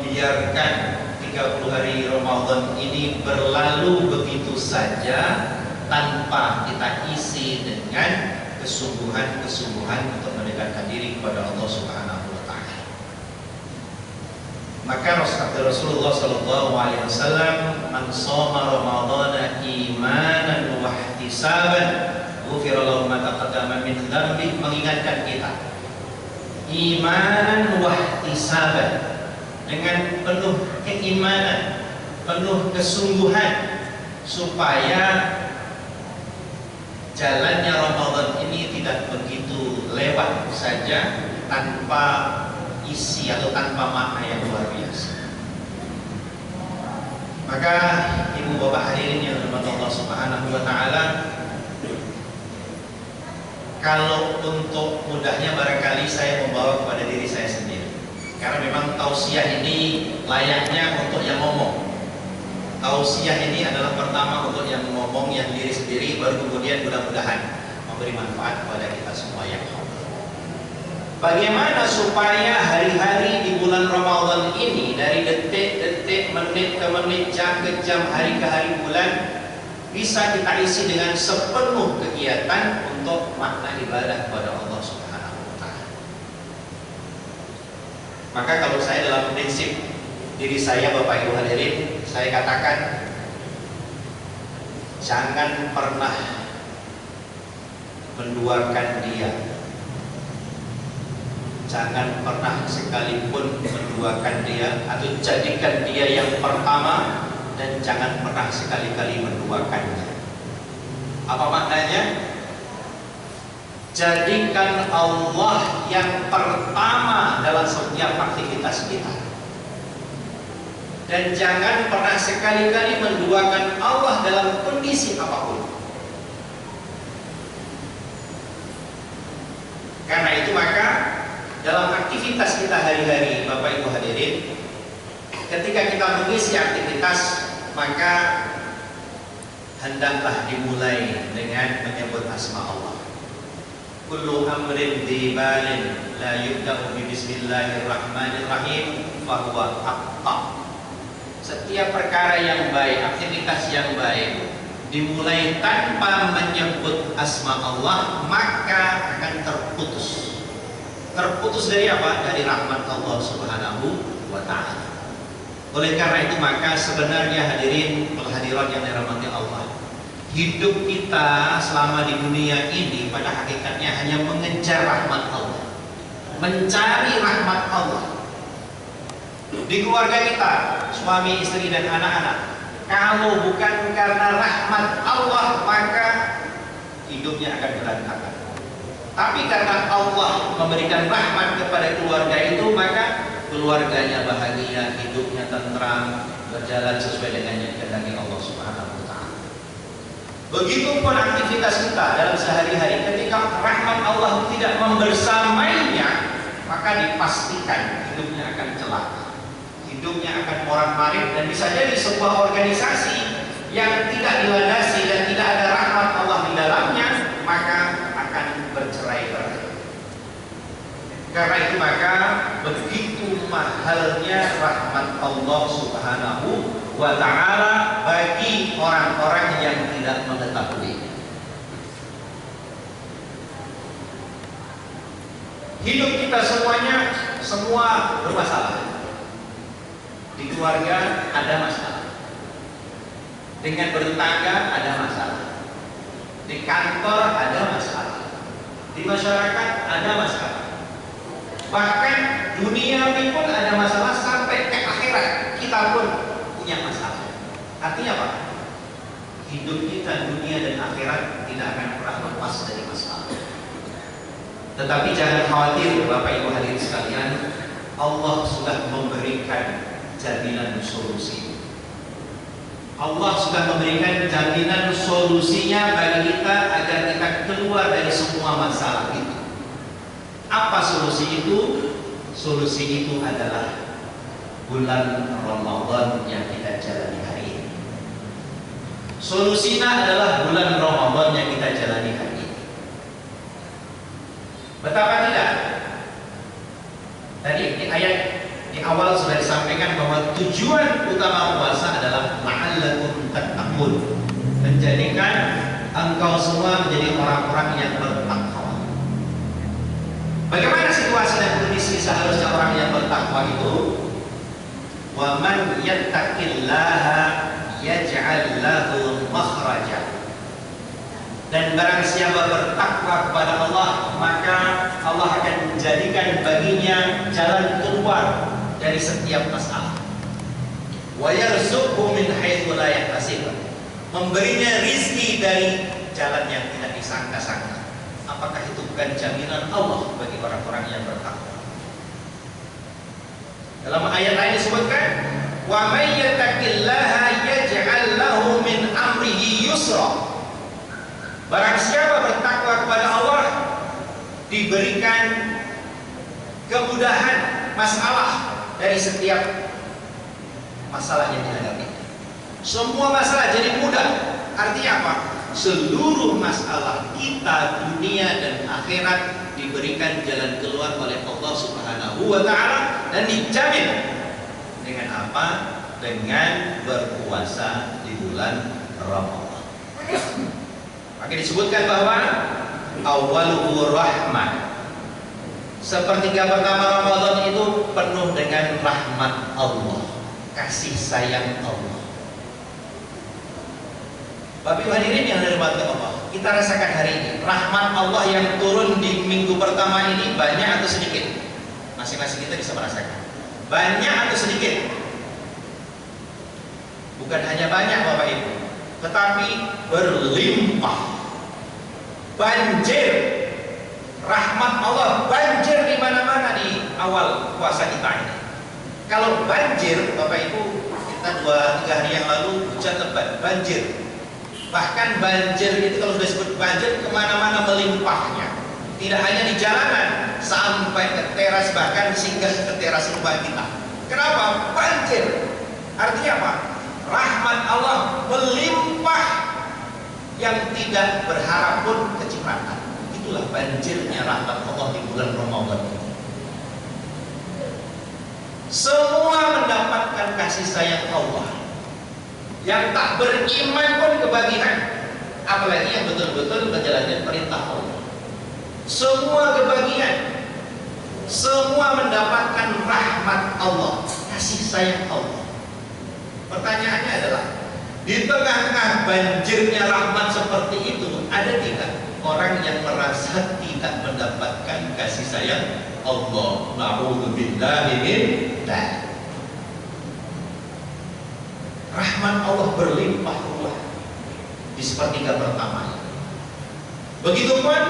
membiarkan 30 hari Ramadan ini berlalu begitu saja tanpa kita isi dengan kesungguhan-kesungguhan untuk mendekatkan diri kepada Allah Subhanahu wa taala. Maka Rasulullah sallallahu alaihi wasallam, "Man shoma Ramadhana imanan wa ihtisaban, ghufira lahu ma taqaddama min dzambi," mengingatkan kita imanan wa ihtisaban, dengan penuh keimanan, penuh kesungguhan, supaya jalannya Ramadan ini tidak begitu lewat saja tanpa isi atau tanpa makna yang luar biasa. Maka ibu bapak hadirin yang dirahmati Allah Subhanahu wa taala, kalau untuk mudahnya barangkali saya membawa kepada diri saya sendiri, karena memang tausiah ini layaknya untuk yang ngomong. Tausiah ini adalah pertama untuk yang ngomong, yang diri sendiri, baru kemudian mudah-mudahan memberi manfaat kepada kita semua yang hadir. Bagaimana supaya hari-hari di bulan Ramadan ini, dari detik-detik, menit ke menit, jam ke jam, hari ke hari, bulan, bisa kita isi dengan sepenuh kegiatan untuk makna ibadah kepada Allah Subhanahu wa taala. Maka kalau saya dalam prinsip diri saya, Bapak Ibu hadirin, saya katakan jangan pernah menduakan dia, jangan pernah sekalipun menduakan dia atau jadikan dia yang pertama, dan jangan pernah sekali-kali menduakannya. Apa maknanya? Jadikan Allah yang pertama dalam setiap aktivitas kita, dan jangan pernah sekali-kali menduakan Allah dalam kondisi apapun. Karena itu maka dalam aktivitas kita hari-hari, Bapak Ibu hadirin, ketika kita mengisi aktivitas, maka hendaklah dimulai dengan menyebut asma Allah. Kullu amrin dzibalin la yubda'u bi bismillahirrahmanirrahim fahuwa aqta. Setiap perkara yang baik, aktivitas yang baik, dimulai tanpa menyebut asma Allah, maka akan terputus. Terputus dari apa? Dari rahmat Allah Subhanahu wa ta'ala. Oleh karena itu maka sebenarnya hadirin hadirat yang dirahmati Allah, hidup kita selama di dunia ini pada hakikatnya hanya mengejar rahmat Allah, mencari rahmat Allah. Di keluarga kita, suami, istri, dan anak-anak, kalau bukan karena rahmat Allah, maka hidupnya akan berantakan. Tapi karena Allah memberikan rahmat kepada keluarga itu, maka keluarganya bahagia, hidupnya tentram, berjalan sesuai dengan yang dikehendaki Allah Subhanahu wa taala. Begitupun aktivitas kita dalam sehari-hari, ketika rahmat Allah tidak membersamainya, maka dipastikan hidupnya akan celaka, hidupnya akan morat-marit, dan bisa jadi sebuah organisasi yang tidak dilandasi dan tidak ada rahmat Allah di dalamnya, maka akan bercerai-berai. Karena itu maka begitu mahalnya rahmat Allah Subhanahu wa ta'ala bagi orang-orang yang tidak mengetahuinya. Hidup kita semuanya semua bermasalah. Di keluarga ada masalah, dengan bertetangga ada masalah, di kantor ada masalah, di masyarakat ada masalah, bahkan dunia ini pun ada masalah, sampai ke akhirat kita pun punya masalah. Artinya apa? Hidup kita dunia dan akhirat tidak akan pernah lepas dari masalah. Tetapi jangan khawatir Bapak Ibu hadirin sekalian, Allah sudah memberikan jaminan solusi. Allah sudah memberikan jaminan solusinya bagi kita agar kita keluar dari semua masalah itu. Apa solusi itu? Solusi itu adalah bulan Ramadan yang kita jalani hari ini. Solusinya adalah bulan Ramadan yang kita jalani hari ini. Betapa tidak? Tadi di awal sudah disampaikan bahwa tujuan utama puasa adalah la'allakum tattaqun, menjadikan engkau semua menjadi orang-orang yang bertakwa. Bagaimana situasi dan kondisi seharusnya orang yang bertakwa itu? Wa man yattaqillaha yaj'al lahu makhraja. Dan barang siapa bertakwa kepada Allah, maka Allah akan menjadikan baginya jalan keluar dari setiap masalah. Wa yarzuqhu min haitsu la yahtasib. Memberinya rizki dari jalan yang tidak disangka-sangka. Apakah itu bukan jaminan Allah bagi orang-orang yang bertakwa? Dalam ayat lain disebutkan, wa may yattaqillaha yaj'al lahu min amrihi yusra. Barang siapa bertakwa kepada Allah, diberikan kemudahan masalah dari setiap masalah yang dihadapi. Semua masalah jadi mudah. Artinya apa? Seluruh masalah kita, dunia dan akhirat, diberikan jalan keluar oleh Allah Subhanahu wa ta'ala, dan dijamin dengan apa? Dengan berpuasa di bulan Ramadan. Maka disebutkan bahwa awwaluhu rahmah. Sepertiga pertama Ramadan itu penuh dengan rahmat Allah, kasih sayang Allah. Bapak Ibu hadirin yang dirahmati Allah, kita rasakan hari ini rahmat Allah yang turun di minggu pertama ini banyak atau sedikit? Masing-masing kita bisa merasakan. Banyak atau sedikit? Bukan hanya banyak Bapak Ibu, tetapi berlimpah, banjir rahmat Allah, banjir di mana-mana di awal puasa kita ini. Kalau banjir Bapak Ibu, kita 2-3 hari yang lalu hujan lebat, banjir. Bahkan banjir itu kalau sudah disebut banjir, kemana-mana melimpahnya. Tidak hanya di jalanan, sampai ke teras, bahkan singgah ke teras rumah kita. Kenapa? Banjir. Artinya apa? Rahmat Allah melimpah yang tidak berharap pun kecipratan. Itulah banjirnya rahmat Allah di bulan Ramadan. Semua mendapatkan kasih sayang Allah. Yang tak beriman pun kebagian, apalagi yang betul-betul menjalankan perintah Allah. Semua kebagian, semua mendapatkan rahmat Allah, kasih sayang Allah. Pertanyaannya adalah, di tengah-tengah banjirnya rahmat seperti itu, ada tidak orang yang merasa tidak mendapatkan kasih sayang Allah? Na'udzubillahi min dzalik. Rahmat Allah berlimpah ruah di sepertiga pertama. Begitupun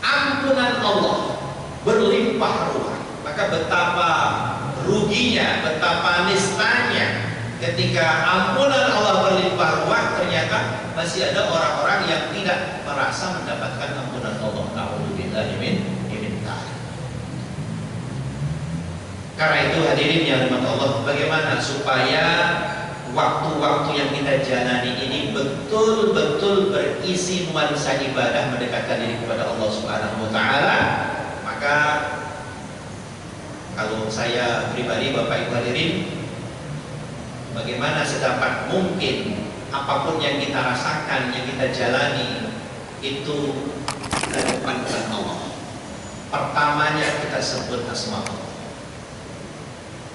ampunan Allah berlimpah ruah. Maka betapa ruginya, betapa nistanya ketika ampunan Allah berlimpah ruah, ternyata masih ada orang-orang yang tidak merasa mendapatkan ampunan Allah. Na'udzubillahi min dzalik. Karena itu hadirin yang dirahmati Allah, bagaimana supaya waktu-waktu yang kita jalani ini betul-betul berisi nuansa ibadah, mendekatkan diri kepada Allah Subhanahu wa ta'ala. Maka kalau saya pribadi, Bapak Ibu hadirin, bagaimana sedapat mungkin apapun yang kita rasakan, yang kita jalani, itu kita depankan Allah. Pertamanya kita sebut asma Allah.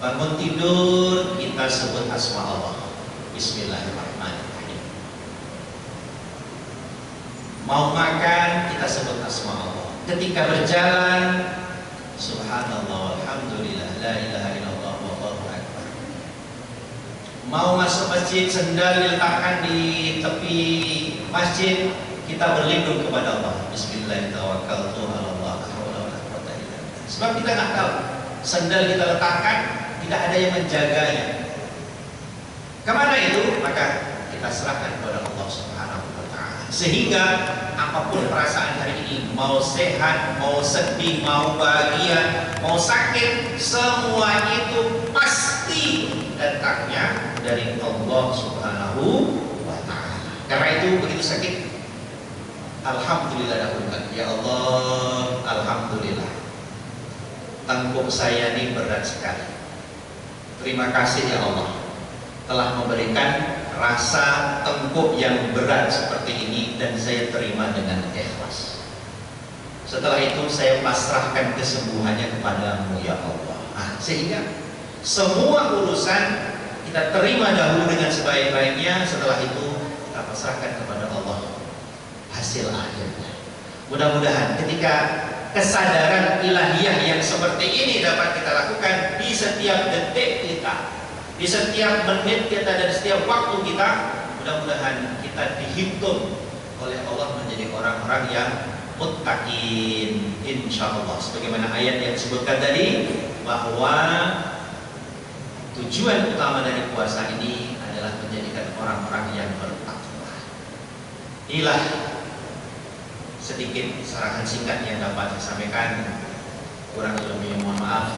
Bangun tidur kita sebut asma Allah. Bismillahirrahmanirrahim. Mau makan kita sebut asma Allah. Ketika berjalan, subhanallah, alhamdulillah, la ilaha illallah, wallahu akbar. Mau masuk masjid, sendal diletakkan di tepi masjid, kita berlindung kepada Allah. Bismillahirrahmanirrahim. Sebab kita nggak tahu, sendal kita letakkan, tidak ada yang menjaganya. Kemana itu? Maka kita serahkan kepada Allah Subhanahu wa ta'ala. Sehingga apapun perasaan hari ini, mau sehat, mau sedih, mau bahagia, mau sakit, semua itu pasti datangnya dari Allah Subhanahu wa ta'ala. Karena itu begitu sakit, alhamdulillah dahulukan. Ya Allah, alhamdulillah. tengkuk saya ini berat sekali. Terima kasih ya Allah telah memberikan rasa tengkuk yang berat seperti ini dan saya terima dengan ikhlas. Setelah itu saya pasrahkan kesembuhannya kepadamu ya Allah. Sehingga semua urusan kita terima dahulu dengan sebaik-baiknya, setelah itu kita pasrahkan kepada Allah hasil akhirnya. Mudah-mudahan ketika kesadaran ilahiyah yang seperti ini dapat kita lakukan di setiap detik kita, di setiap menit kita, dan setiap waktu kita, mudah-mudahan kita dihitung oleh Allah menjadi orang-orang yang muttaqin insyaallah. Sebagaimana ayat yang disebutkan tadi, bahwa tujuan utama dari puasa ini adalah menjadikan orang-orang yang bertakwa. Inilah sedikit sarahan singkat yang dapat saya sampaikan. Kurang lebihnya mohon maaf.